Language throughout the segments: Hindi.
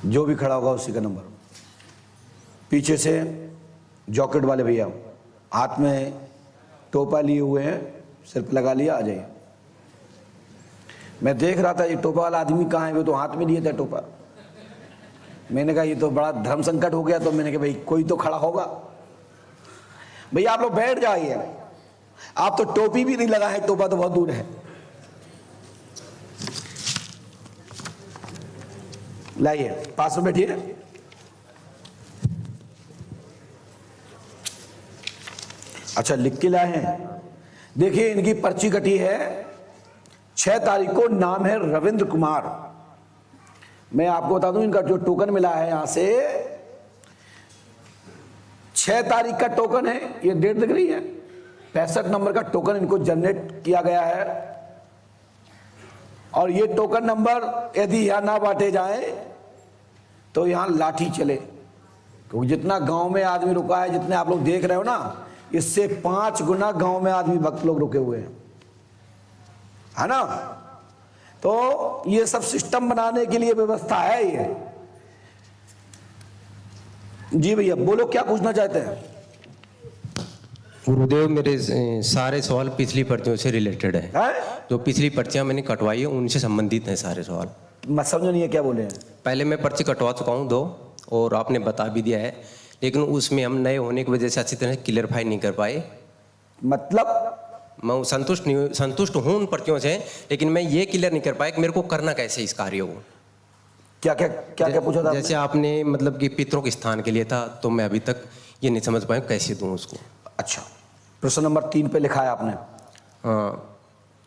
जो भी खड़ा होगा उसी का नंबर। पीछे से जॉकेट वाले भैया हाथ में टोपा लिए हुए हैं, सिर पे लगा लिया, आ जाइए। मैं देख रहा था ये टोपा वाला आदमी कहाँ है, वो तो हाथ में लिए था टोपा। मैंने कहा ये तो बड़ा धर्म संकट हो गया, तो मैंने कहा भाई कोई तो खड़ा होगा। भैया आप लोग बैठ जाइए, आप तो टोपी भी नहीं लगाए, टोपा तो बहुत दूर है। लाइए पास में बैठिए। अच्छा लिख के लाए हैं, देखिए इनकी पर्ची कटी है 6 तारीख को, नाम है रविंद्र कुमार। मैं आपको बता दूं इनका जो टोकन मिला है यहां से 6 तारीख का टोकन है, ये डेट दिख रही है, 65 नंबर का टोकन इनको जनरेट किया गया है। और ये टोकन नंबर यदि यहां ना बांटे जाए तो यहां लाठी चले, क्योंकि जितना गांव में आदमी रुका है, जितने आप लोग देख रहे हो ना, इससे 5 गुना गांव में आदमी भक्त लोग रुके हुए हैं, है ना। तो ये सब सिस्टम बनाने के लिए व्यवस्था है ये। जी भैया बोलो, क्या पूछना चाहते हैं? गुरुदेव मेरे सारे सवाल पिछली पर्चियों से रिलेटेड है, जो पिछली पर्चियां मैंने कटवाई है उनसे संबंधित हैं सारे सवाल। मैं समझ नहीं है क्या बोले हैं। पहले मैं पर्ची कटवा चुका हूँ 2, और आपने बता भी दिया है, लेकिन उसमें हम नए होने की वजह से अच्छी तरह क्लियरफाई नहीं कर पाए। मतलब मैं संतुष्ट हूँ उन पर्चियों से, लेकिन मैं ये क्लियर नहीं कर पाया कि मेरे को करना कैसे इस कार्य को। क्या पूछा था? जैसे आपने मतलब कि पितरों के स्थान के लिए था, तो मैं अभी तक ये नहीं समझ पाया कैसे दूं उसको। अच्छा, प्रश्न नंबर 3 पे लिखा है आपने?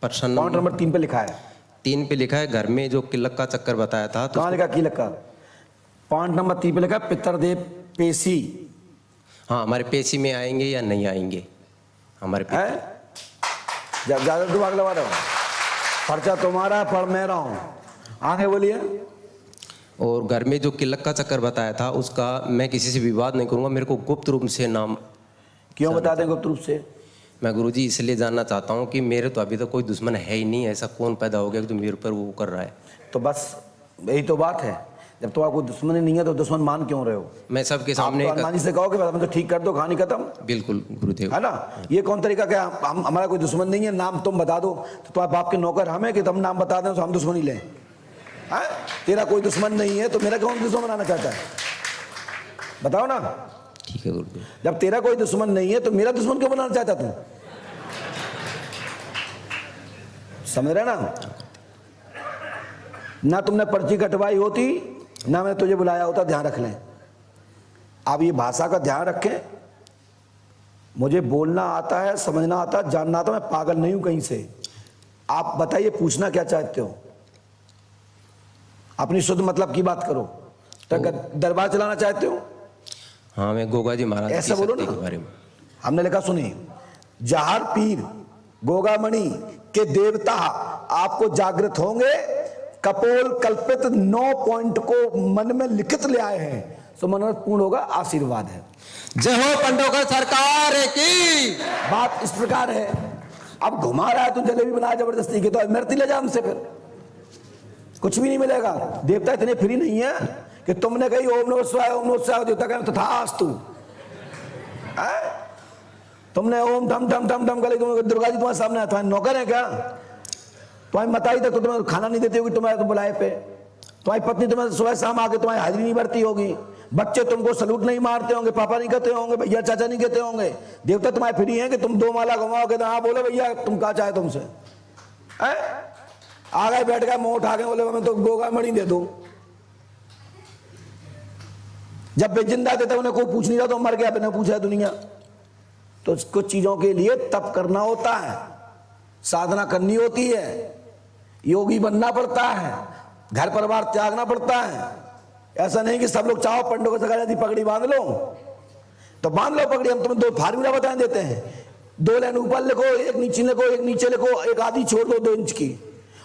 प्रश्न पॉइंट नंबर 3 पे लिखा है। 3 पे लिखा है घर में जो किलक का चक्कर बताया था, तो कहाँ लिखा किलक का? पॉइंट नंबर 3 पे लिखा है पितरदेव पेशी। हाँ, हमारे पेशी में आएंगे या नहीं आएंगे हमारे पितर? ज्यादा दिमाग लगा रहा हूँ, पर्चा तुम्हारा पढ़ मैं रहा हूँ, आगे बोलिए। और घर में जो किलक का चक्कर बताया था उसका मैं किसी से विवाद नहीं करूंगा, मेरे को गुप्त रूप से नाम। क्यों बता दें गुप्त रूप से? मैं गुरुजी इसलिए जानना चाहता हूँ कि मेरे तो अभी तक कोई दुश्मन है ही नहीं, ऐसा कौन पैदा हो गया जो मेरे ऊपर वो कर रहा है? तो बस यही तो बात है, जब तो आपको दुश्मन नहीं है तो दुश्मन मान क्यों रहे हो? मैं सबके सामने अरमानी से कहो कि मैं तो ठीक कर दो, कहानी खत्म। बिल्कुल गुरुदेव, है ना। ये कौन तरीका क्या? हम हमारा कोई दुश्मन नहीं है, नाम तुम बता दो, तो तुम्हारे बाप के नौकर हमें कि तुम नाम बता दें तो हम दुश्मनी लें? तेरा कोई दुश्मन नहीं है तो मेरा कौन दुश्मन बनाना चाहता है? बताओ ना। ठीक है गुरुदेव। जब तेरा कोई दुश्मन नहीं है तो मेरा दुश्मन क्यों बनाना चाहता तू? समझ रहे ना? ना तुमने पर्ची कटवाई होती, ना मैं तुझे बुलाया होता, ध्यान रख लें। आप ये भाषा का ध्यान रखें। मुझे बोलना आता है, समझना आता है, जानना आता है, मैं पागल नहीं हूं कहीं से। आप बताइए पूछना क्या चाहते हो? अपनी शुद्ध मतलब की बात करो। तो दरबार चलाना चाहते हो? हाँ, मैं गोगा जी महाराज ऐसा बोलो ना। के बारे में हमने लिखा सुनिए, जहार पीर गोगामणि के देवता आपको जागृत होंगे, कपोल कल्पित 9 पॉइंट को मन में लिखित ले आए हैं, तो मनोरथ पूर्ण होगा, आशीर्वाद है। जय हो पंडोकर सरकार की। बात इस प्रकार है, अब घुमा रहा है तू जलेबी बना जबरदस्ती के, तो मृत्यु ले जा हमसे, फिर कुछ भी नहीं मिलेगा। देवता इतने फ्री नहीं है कि तुमने कही ओम नमः शिवाय, ओम नमः शिवाय, देवता कहे तथास्तु। तुमने ओम धम धम धम धम कर, दुर्गा जी तुम्हारे सामने तुम्हारे नौकर है क्या? तुम्हारी मताई तक तो तुम्हें खाना नहीं देती होगी तुम्हारे तो बुलाए पे। तुम्हारी पत्नी तुम्हें सुबह शाम आके तुम्हारी हाजिरी नहीं भरती होगी। बच्चे तुमको सलूट नहीं मारते होंगे, पापा नहीं कहते होंगे, भैया चाचा नहीं कहते होंगे। देवता तुम्हारे फ्री हैं कि तुम 2 माला घुमाओगे तो हाँ बोलो भैया तुम क्या चाहे तुमसे। आ गए, बैठ गए, मुंह उठा के बोले मैं तो गोगामणि दे दूं। जब वे जिंदा थे उन्हें कोई पूछ नहीं रहा, तो मर गया बिना पूछा दुनिया। तो कुछ चीजों के लिए तप करना होता है, साधना करनी होती है, योगी बनना पड़ता है, घर परिवार त्यागना पड़ता है। ऐसा नहीं कि सब लोग चाहो पंडों को सगा जाती पगड़ी बांध लो, तो बांध लो पगड़ी। हम तुम्हें 2 फार्मूला बता देते हैं, 2 लाइन ऊपर लिखो, 1 नीचे लिखो, 1 नीचे लिखो, 1 आधी छोड़ दो 2 इंच की,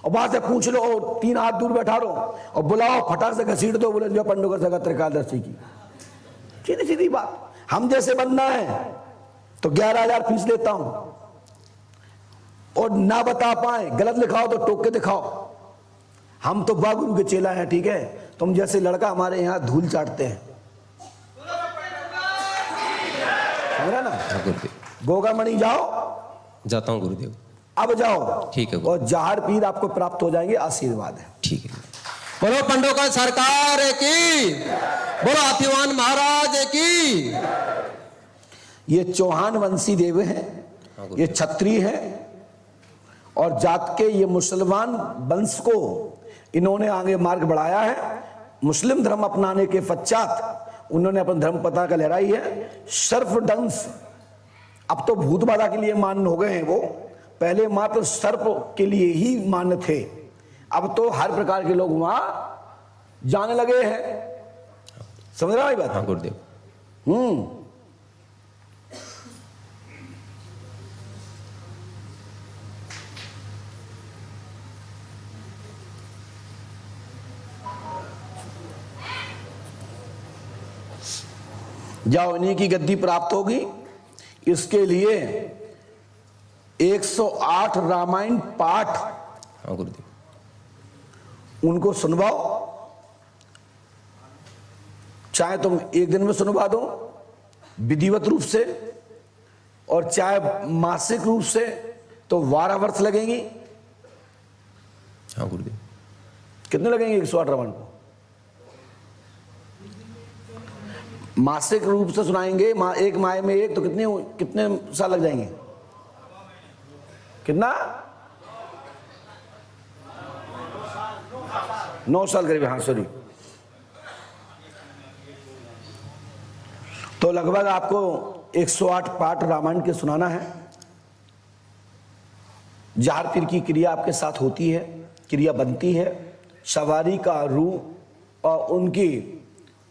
और वहां से पूछ लो, 3 हाथ दूर बैठा लो और बुलाओ, फटाक से घसीट दो, बोले जो पंडों का सगा त्रिकालदर्शी की। सीधी सीधी बात। हम जैसे बनना है तो 11,000 फीस देता हूं, और ना बता पाए, गलत लिखाओ तो टोक के दिखाओ। हम तो वागुरु के चेला हैं, ठीक है। तुम जैसे लड़का हमारे यहाँ धूल चाटते हैं, समझ रहे ना। हाँ गुरुदेव। गोगामणि जाओ, जाता हूँ गुरुदेव। अब जाओ, ठीक है। और जहाड़ पीर आपको प्राप्त हो जाएंगे, आशीर्वाद है। ठीक है। बोलो पंडोकर सरकार की, बोलो हाथीवान महाराज की। ये चौहान वंशी देव हैं, ये क्षत्रिय हैं, और जात के ये मुसलमान वंश को इन्होंने आगे मार्ग बढ़ाया है। मुस्लिम धर्म अपनाने के पश्चात उन्होंने अपना धर्म पता का लहराई है। सर्पदंश अब तो भूत बाधा के लिए मान्य हो गए हैं, वो पहले मात्र सर्प के लिए ही मान्य थे, अब तो हर प्रकार के लोग वहां जाने लगे हैं। समझ रहा है बात? हाँ गुरुदेव। जाओ, इन्हीं की गद्दी प्राप्त होगी। इसके लिए 108 रामायण पाठ हाँ गुरुदेव। उनको सुनवाओ, चाहे तुम एक दिन में सुनवा दो विधिवत रूप से, और चाहे मासिक रूप से तो 12 वर्ष लगेंगी। हाँ गुरुदेव। कितने लगेंगे 108 रामायण को? मासिक रूप से सुनाएंगे, एक माह में एक, तो कितने साल लग जाएंगे? कितना? 9 साल करीब। हाँ सॉरी। तो लगभग आपको 108 पाठ रामायण के सुनाना है। जहाड़ पीर की क्रिया आपके साथ होती है, क्रिया बनती है। सवारी का रूह और उनकी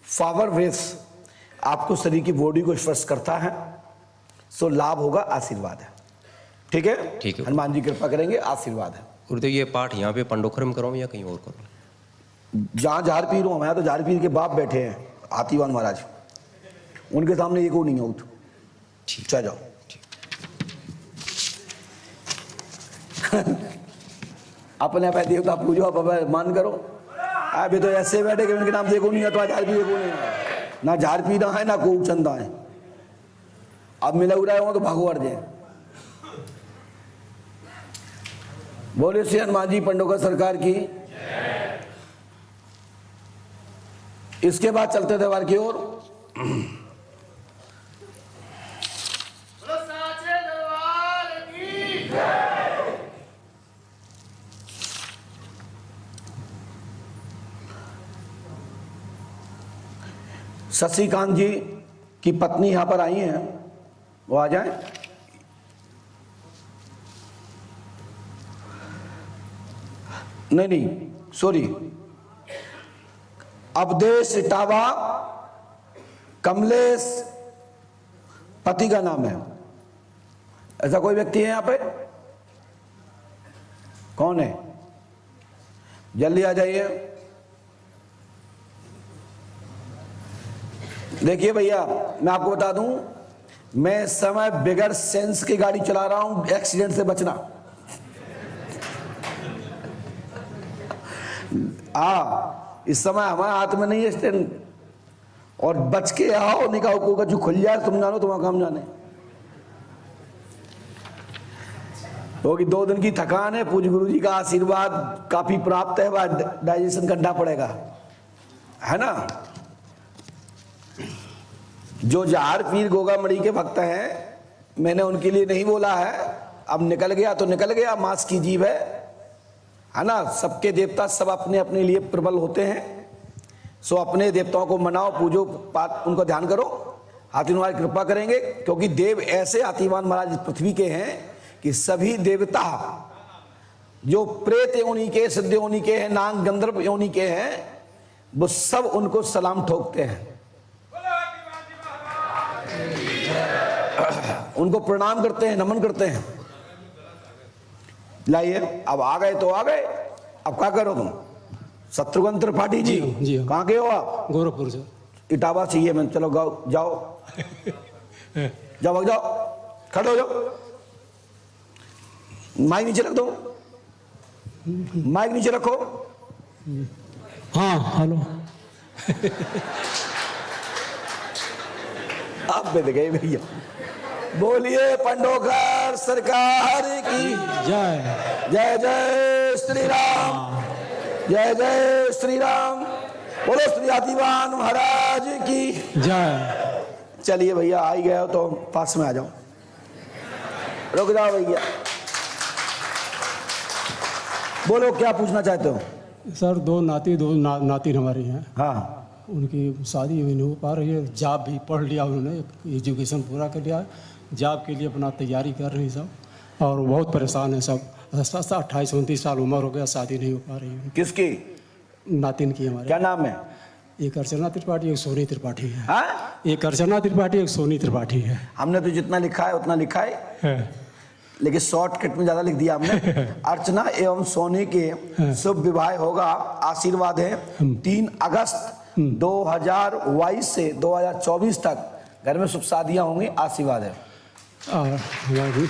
पावर वेव्स आपको शरीर की बॉडी को स्पर्श करता है, सो लाभ होगा, आशीर्वाद है। ठीक है? ठीक है। हनुमान जी कृपा करेंगे, आशीर्वाद है। गुरुदेव ये पाठ यहाँ पे पंडोखर में कराऊं या कहीं और करूं? जहां जहाड़ पीर हूं, हमारे तो जहाड़ पीर के बाप बैठे हैं, हाथीवान महाराज, उनके सामने ये को नहीं हो। चल जाओ। अपने पे देवता पूजो, अब मान करो। अभी तो ऐसे बैठे कि उनके नाम देखो नहीं है, तो जहाड़ पीर को नहीं है, ना झाड़ पीना है ना को चंदा है। अब मिला उड़ाए हो तो भागवत जाए। बोले श्री हनुमान जी पंडोकर सरकार की। इसके बाद चलते त्योहार की ओर। शशिकांत जी की पत्नी यहां पर आई हैं, वो आ जाएं। नहीं सॉरी, अवधेश इटावा कमलेश पति का नाम है। ऐसा कोई व्यक्ति है यहां पे? कौन है? जल्दी आ जाइए। देखिए भैया, मैं आपको बता दूं, मैं इस समय बिगर सेंस की गाड़ी चला रहा हूं, एक्सीडेंट से बचना। इस समय हमारे हाथ में नहीं है स्टैंड, और बच के आओ, निकाह को जो खुल जाए तुम जानो, तुम्हारा काम जाने। क्योंकि 2 दिन की थकान है, पूज्य गुरु जी का आशीर्वाद काफी प्राप्त है, डाइजेशन करना पड़ेगा, है ना। जो जहाड़ पीर गोगामणि के भक्त हैं, मैंने उनके लिए नहीं बोला है। अब निकल गया तो निकल गया, मांस की जीव है ना। सबके देवता सब अपने अपने लिए प्रबल होते हैं। सो अपने देवताओं को मनाओ, पूजो, उनको ध्यान करो, हाथीवान महाराज कृपा करेंगे। क्योंकि देव ऐसे हाथीवान महाराज पृथ्वी के हैं कि सभी देवता जो प्रेत योनि के, सिद्ध योनि के हैं, नाग गंधर्व योनि के हैं, वो सब उनको सलाम ठोकते हैं, उनको प्रणाम करते हैं, नमन करते हैं। लाइए, अब आ गए तो आ गए, अब क्या करो तुम? शत्रुघ्न त्रिपाठी जी, कहाँ के हो आप? गोरखपुर से। इटावा चाहिए मैं, चलो जाओ जाओ जाओ, खड़े हो जाओ। माइक नीचे रख दो, माइक नीचे रखो। हाँ हेलो। आप मिल गए भैया। बोलिए पंडोकर सरकार की जय। जय जय श्री राम, जय जय श्री राम। बोलो श्री आदिवान महाराज की जय। चलिए भैया, आ ही गए हो तो पास में आ जाओ। रुक जाओ भैया, बोलो क्या पूछना चाहते हो? सर दो नाती हमारी हैं। हाँ, उनकी शादी नहीं हो पा रही है। जॉब भी पढ़ लिया उन्होंने, एजुकेशन पूरा कर लिया, जॉब के लिए अपना तैयारी कर रही सब, और बहुत परेशान है सब। 28-29 साल उम्र हो गया, शादी नहीं हो पा रही है। किसकी? नातिन की हमारे। क्या नाम है? एक अर्चना त्रिपाठी, एक सोनी त्रिपाठी है। हाँ? एक अर्चना त्रिपाठी, एक सोनी त्रिपाठी है। हमने तो जितना लिखा है उतना लिखा है, लेकिन शॉर्टकट में ज्यादा लिख दिया हमने। अर्चना एवं सोनी के शुभ विवाह होगा, आशीर्वाद है। 3 अगस्त 2022 से 2024 तक घर में शुभ शादियां होंगी, आशीर्वाद है। और हमारी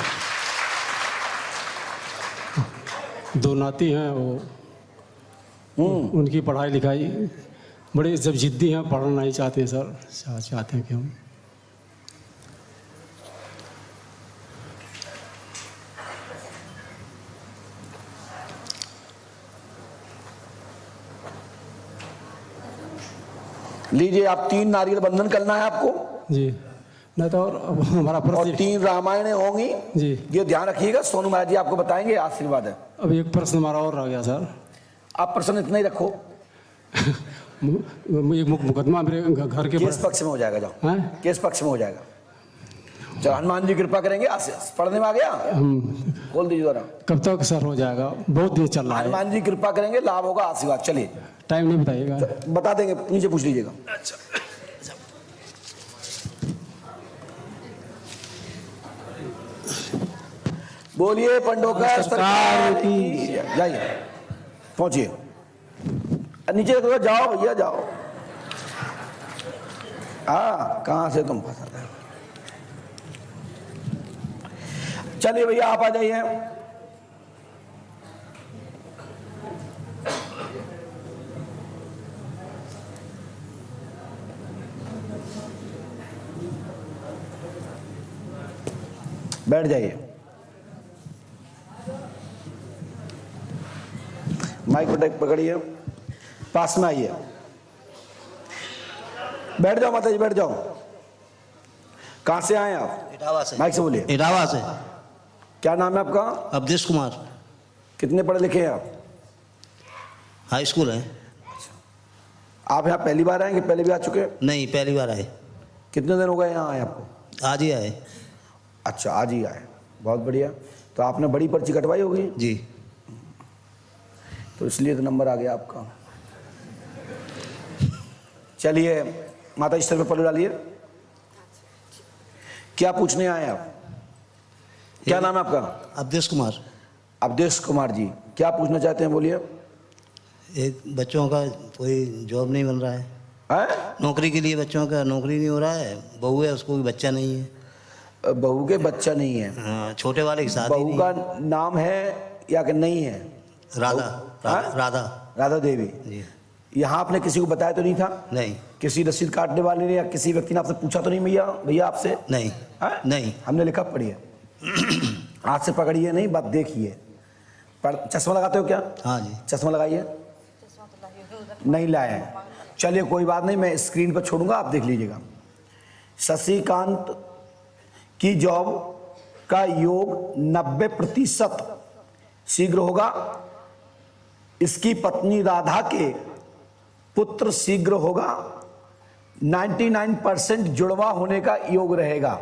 2 नाती हैं, वो उनकी पढ़ाई लिखाई बड़े जब जिद्दी हैं, पढ़ना नहीं चाहते हैं सर, चाहते हैं कि हम। लीजिए, आप 3 नारियल बंधन करना है आपको जी, नहीं तो और अब हमारा और प्रश्न 3 रामायणें होंगी। जी। ये ध्यान रखिएगा, सोनू महाराज जी आपको बताएंगे, आशीर्वाद है। अब एक प्रश्न हमारा और रह गया सर। आप प्रश्न इतना ही रखो। एक मुकदमा मेरे घर के केस पक्ष में हो जाएगा, जाओ। हैं? केस पक्ष में हो जाएगा। चलो, हनुमान जी कृपा करेंगे। पढ़ने में आ गया, खोल दीजिए जरा। कब तक सर हो जाएगा? बहुत दिन चल रहा है। हनुमान जी कृपा करेंगे, लाभ होगा, आशीर्वाद। चलिए, टाइम नहीं बताइएगा। बता देंगे, नीचे पूछ लीजिएगा। बोलिए पंडोकर सरकार की। जाइए, पहुंचिए, नीचे रखो, जाओ भैया जाओ। हाँ, कहां से तुम फंसा था? चलिए भैया, आप आ जाइए। बैठ जाइए, माइक पकड़िए, पास में आइए, बैठ जाओ माता जी, बैठ जाओ। कहां से आए आप? इटावा से। माइक से बोलिए। इटावा से। क्या नाम है आपका? अवधेश कुमार। कितने पढ़े लिखे हैं आप? हाई स्कूल है। आप यहाँ पहली बार आए कि पहले भी आ चुके हैं? नहीं, पहली बार आए। कितने दिन हो गए यहाँ आए आपको? आज ही आए। अच्छा, आज ही आए, बहुत बढ़िया। तो आपने बड़ी पर्ची कटवाई होगी जी, तो इसलिए तो नंबर आ गया आपका। चलिए माता जी, सर पे पल्लू डालिए। क्या पूछने आए आप? क्या नाम है आपका? अवधेश कुमार। अवधेश कुमार जी, क्या पूछना चाहते हैं, बोलिए। एक बच्चों का कोई जॉब नहीं मिल रहा है। हैं? नौकरी के लिए बच्चों का नौकरी नहीं हो रहा है। बहू है, उसको भी बच्चा नहीं है। बहू के बच्चा नहीं है? हाँ, छोटे वाले की शादी बहू नहीं का है। नाम है या कि नहीं है? राधा। हाँ? राधा। राधा देवी। जी। यहाँ आपने किसी को बताया तो नहीं था? नहीं। किसी रसीद काटने वाले ने या किसी व्यक्ति ने आपसे पूछा तो नहीं भैया आपसे? नहीं। हाँ? नहीं। हमने लिखा, पढ़िए। हाथ से पकड़िए नहीं, बात देखिए। चश्मा लगाते हो क्या? हाँ जी। चश्मा लगाइए। नहीं लाए हैं, चलिए कोई बात नहीं, मैं स्क्रीन पर छोड़ूंगा, आप देख लीजिएगा। शशिकांत की जॉब का योग 90% शीघ्र होगा। इसकी पत्नी राधा के पुत्र शीघ्र होगा। 99% जुड़वा होने का योग रहेगा।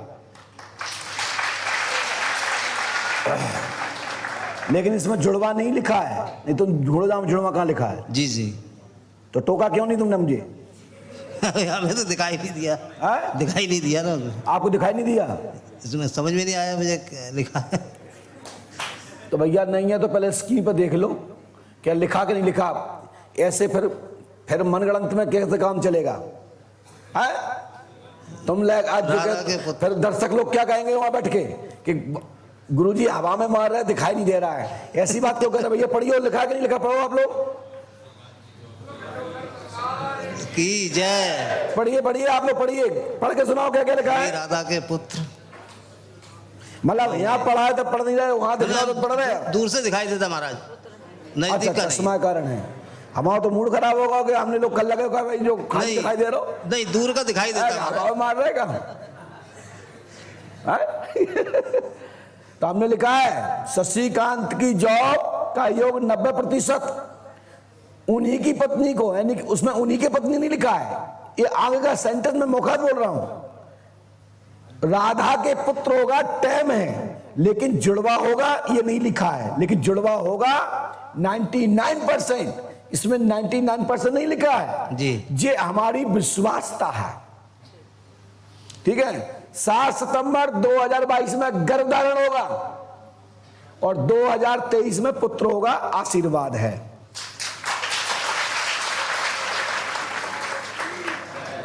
लेकिन इसमें जुड़वा नहीं लिखा है, नहीं तो जुड़वा कहां लिखा है? जी जी। तो टोका क्यों नहीं तुमने मुझे? हमें तो दिखाई नहीं दिया। है? दिखाई नहीं दिया ना। आपको दिखाई नहीं दिया? इसमें समझ में नहीं आया मुझे क्या लिखा है। तो भैया नहीं है तो पहले स्क्रीन पर देख लो क्या लिखा कि नहीं लिखा। ऐसे फिर मनगढ़ंत में कैसे काम चलेगा? है? तुम आज फिर दर्शक लोग क्या कहेंगे वहां बैठ के कि गुरुजी हवा में मार रहे हैं, दिखाई नहीं दे रहा है। ऐसी बात क्यों कर रहे भैया? पढ़िए, लिखा कि नहीं लिखा, पढ़ो आप लोग। की जय। पढ़िए पढ़िए, आप लोग पढ़िए, पढ़ के सुनाओ क्या क्या लिखा हे है। राधा के पुत्र। मतलब यहाँ पढ़ा है तो पढ़ नहीं रहे, वहां दिख रहा तो पढ़ रहे हैं। दूर से दिखाई देता महाराज, अच्छा, नजदीक का नहीं। चश्मा कारण है। हमारा तो मूड खराब होगा कि हमने लोग कल लगे भाई जो खाली नहीं, दिखाई दे रहा हो। नहीं, दूर का दिखाई देता महाराज। हवा मार रहे का तो हमने लिखा है शशिकांत की जॉब का योग 90% उन्हीं की पत्नी को, यानी कि उसमें उन्हीं की पत्नी नहीं लिखा है। ये आगे का सेंटेंस में मौका बोल रहा हूं। राधा के पुत्र होगा टैम है, लेकिन जुड़वा होगा ये नहीं लिखा है, लेकिन जुड़वा होगा 99%। इसमें 99% नहीं लिखा है जी। ये हमारी विश्वासता है। ठीक है। 7 सितंबर 2022 में गर्भधारण होगा और 2023 में पुत्र होगा, आशीर्वाद है।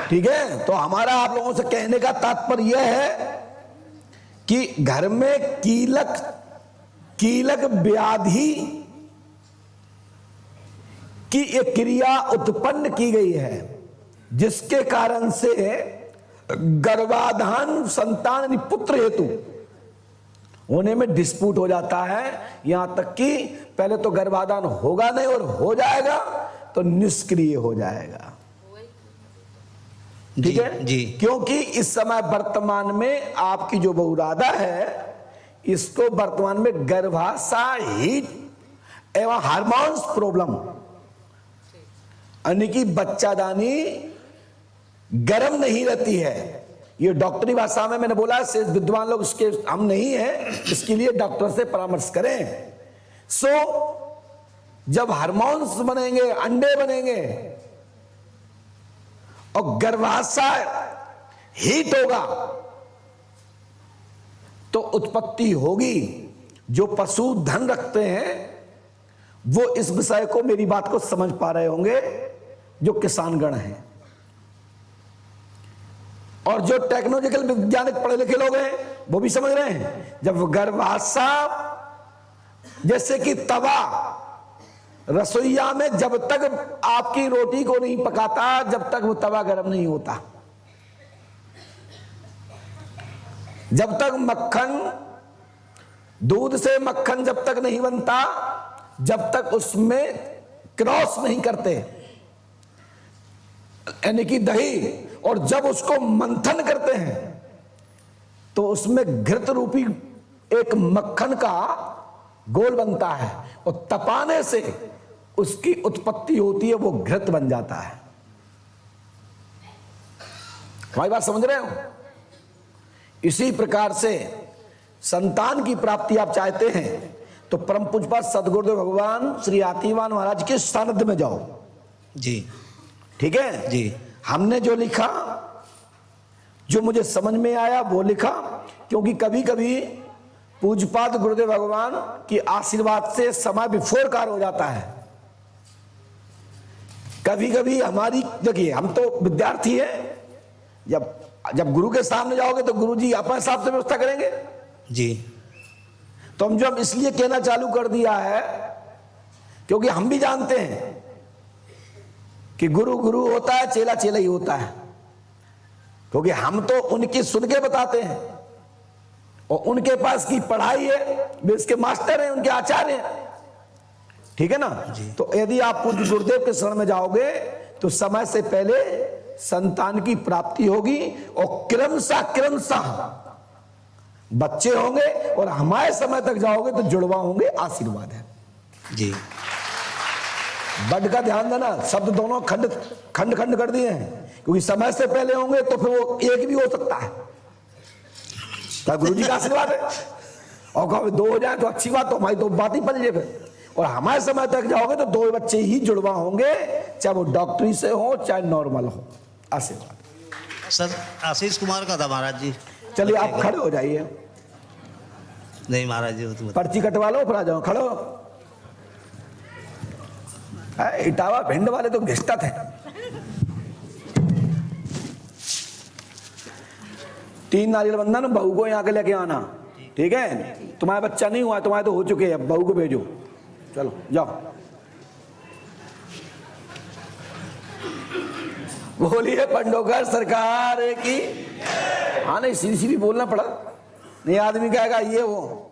ठीक है। तो हमारा आप लोगों से कहने का तात्पर्य यह है कि घर में कीलक व्याधि की एक क्रिया उत्पन्न की गई है, जिसके कारण से गर्भाधान संतान यानी पुत्र हेतु होने में डिस्प्यूट हो जाता है। यहां तक कि पहले तो गर्भाधान होगा नहीं और हो जाएगा तो निष्क्रिय हो जाएगा। ठीक है जी। क्योंकि इस समय वर्तमान में आपकी जो बहु राधा है, इसको वर्तमान में गर्भाशय हीट एवं हार्मोन्स प्रॉब्लम, यानी कि बच्चादानी गर्म नहीं रहती है। ये डॉक्टरी भाषा में मैंने बोला, से विद्वान लोग इसके हम नहीं हैं, इसके लिए डॉक्टर से परामर्श करें। जब हार्मोन्स बनेंगे, अंडे बनेंगे और गर्भाशय हीट होगा तो उत्पत्ति होगी। जो पशु धन रखते हैं वो इस विषय को, मेरी बात को समझ पा रहे होंगे, जो किसानगण हैं और जो टेक्नोलॉजिकल वैज्ञानिक पढ़े लिखे लोग हैं वो भी समझ रहे हैं। जब गर्भाशय जैसे कि तवा, रसोईया में जब तक आपकी रोटी को नहीं पकाता जब तक वो तवा गर्म नहीं होता, जब तक मक्खन, दूध से मक्खन जब तक नहीं बनता, जब तक उसमें क्रॉस नहीं करते यानी कि दही, और जब उसको मंथन करते हैं तो उसमें घृत रूपी एक मक्खन का गोल बनता है और तपाने से उसकी उत्पत्ति होती है, वो घृत बन जाता है। हमारी बात समझ रहे हो? इसी प्रकार से संतान की प्राप्ति आप चाहते हैं तो परम पूज्य सदगुरुदेव भगवान श्री आतिवान महाराज के सानिध्य में जाओ। जी। ठीक है जी। हमने जो लिखा, जो मुझे समझ में आया वो लिखा, क्योंकि कभी कभी पूज्यपाद गुरुदेव भगवान की आशीर्वाद से समय बिफोर कार हो जाता है। कभी कभी हमारी, देखिए हम तो विद्यार्थी हैं, जब गुरु के सामने जाओगे तो गुरु जी अपने हिसाब से व्यवस्था करेंगे। जी। तो हम जो इसलिए कहना चालू कर दिया है क्योंकि हम भी जानते हैं कि गुरु गुरु होता है, चेला चेला ही होता है, क्योंकि हम तो उनकी सुन के बताते हैं और उनके पास की पढ़ाई है, वे इसके मास्टर हैं, उनके आचार्य हैं। ठीक है ना? तो यदि आप पूज्य गुरुदेव के शरण में जाओगे तो समय से पहले संतान की प्राप्ति होगी और क्रमशः बच्चे होंगे और हमारे समय तक जाओगे तो जुड़वा होंगे, आशीर्वाद है। जी। बड का ध्यान देना, शब्द दोनों खंड खंड खंड कर दिए हैं, क्योंकि समय से पहले होंगे तो फिर वो एक भी हो सकता है, तो गुरु जी का आशीर्वाद है। और कभी दो हो जाए तो अच्छी बात, तो हमारी तो बात ही पल जाए फिर। और हमारे समय तक जाओगे तो 2 बच्चे ही जुड़वा होंगे, चाहे वो डॉक्टरी से हो चाहे नॉर्मल हो, आशीर्वाद। सर आशीष कुमार का था महाराज जी। चलिए आप खड़े हो जाइए, नहीं महाराज जी, वो तो पर्ची कटवा लो फिर आ जाओ, खड़े हो। इटावा भिंड वाले तो घिसटा थे। 3 नारियल बंधन, बहू को यहाँ के लेके आना। ठीक है? तुम्हारा बच्चा नहीं हुआ, तुम्हारे तो हो चुके हैं, बहू को भेजो। चलो जाओ। बोलिए पंडोकर सरकार की। हाँ नहीं, सीधी सीधी बोलना पड़ा, नहीं आदमी कहेगा ये वो